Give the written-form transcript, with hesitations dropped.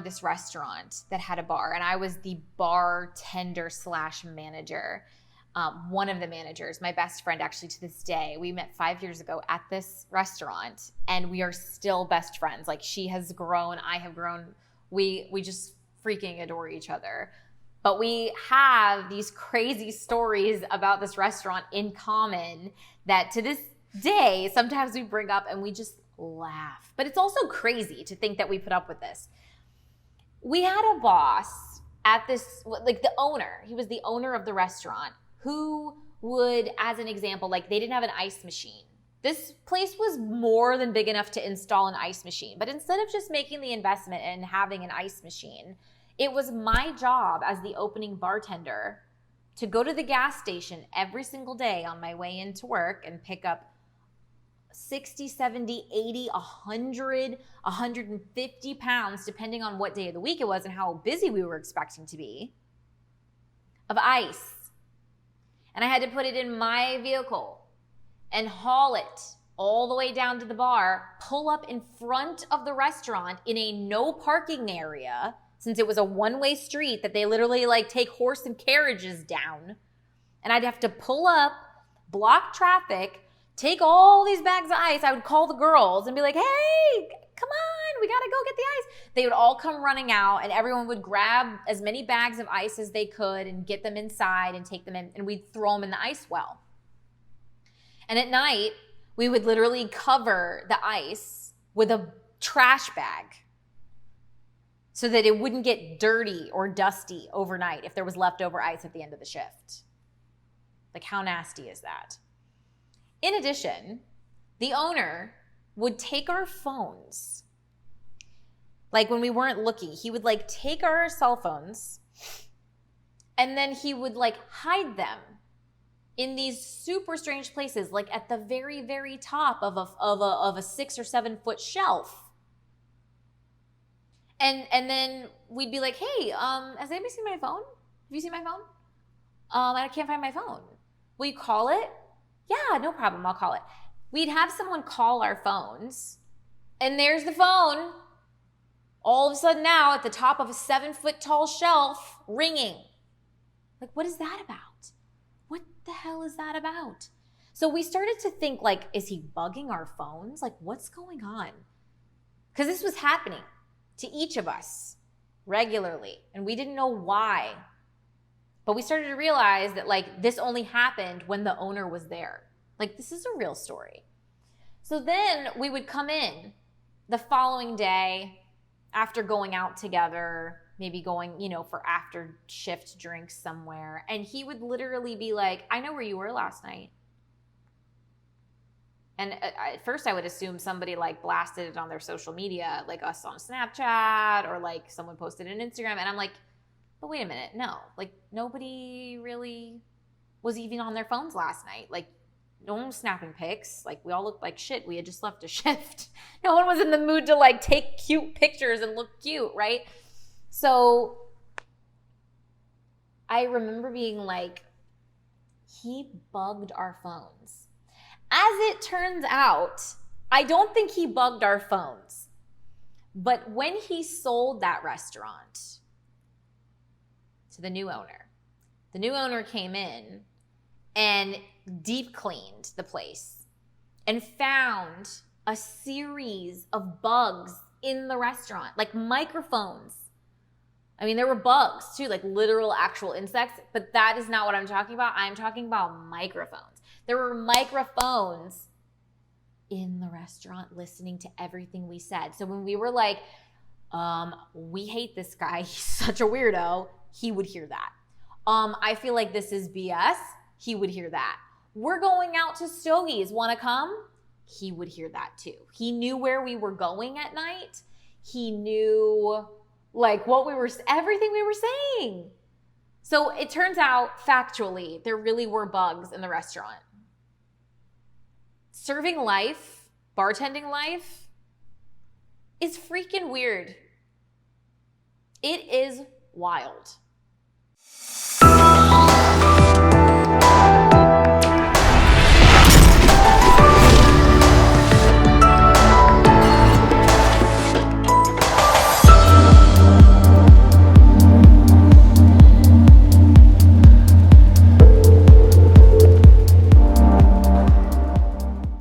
this restaurant that had a bar, and I was the bartender / manager. One of the managers, my best friend actually to this day. We met 5 years ago at this restaurant, and we are still best friends. Like, she has grown, I have grown. We just freaking adore each other. But we have these crazy stories about this restaurant in common that to this day, sometimes we bring up and we just laugh. But it's also crazy to think that we put up with this. We had a boss at this, like the owner, he was the owner of the restaurant, who would, as an example, like they didn't have an ice machine. This place was more than big enough to install an ice machine. But instead of just making the investment and having an ice machine, it was my job as the opening bartender to go to the gas station every single day on my way into work and pick up 60, 70, 80, 100, 150 pounds, depending on what day of the week it was and how busy we were expecting to be, of ice. And I had to put it in my vehicle and haul it all the way down to the bar, pull up in front of the restaurant in a no parking area, since it was a one-way street that they literally like take horse and carriages down. And I'd have to pull up, block traffic, take all these bags of ice. I would call the girls and be like, hey, come on, we gotta go get the ice. They would all come running out, and everyone would grab as many bags of ice as they could and get them inside and take them in, and we'd throw them in the ice well. And at night, we would literally cover the ice with a trash bag so that it wouldn't get dirty or dusty overnight if there was leftover ice at the end of the shift. Like, how nasty is that? In addition, the owner would take our phones. Like, when we weren't looking, he would like take our cell phones and then he would like hide them in these super strange places, like at the very, very top of a 6 or 7 foot shelf. And then we'd be like, hey, has anybody seen my phone? Have you seen my phone? I can't find my phone. Will you call it? Yeah, no problem, I'll call it. We'd have someone call our phones, and there's the phone, all of a sudden now at the top of a 7 foot tall shelf, ringing. Like, what is that about? What the hell is that about? So we started to think, like, is he bugging our phones? Like, what's going on? Because this was happening to each of us regularly, and we didn't know why. But we started to realize that, like, this only happened when the owner was there. Like, this is a real story. So then we would come in the following day after going out together, maybe going, for after shift drinks somewhere. And he would literally be like, I know where you were last night. And at first I would assume somebody like blasted it on their social media, like us on Snapchat, or like someone posted on Instagram. And I'm like, but wait a minute, no. Like, nobody really was even on their phones last night. Like, no one was snapping pics. Like, we all looked like shit. We had just left a shift. No one was in the mood to like take cute pictures and look cute, right? So I remember being like, he bugged our phones. As it turns out, I don't think he bugged our phones. But when he sold that restaurant to the new owner came in and deep cleaned the place and found a series of bugs in the restaurant, like microphones. I mean, there were bugs too, like literal actual insects, but that is not what I'm talking about. I'm talking about microphones. There were microphones in the restaurant listening to everything we said. So when we were like, we hate this guy, he's such a weirdo, he would hear that. I feel like this is BS, he would hear that. We're going out to Stogie's, wanna come? He would hear that too. He knew where we were going at night. He knew like everything we were saying. So it turns out, factually, there really were bugs in the restaurant. Serving life, bartending life, is freaking weird. It is wild.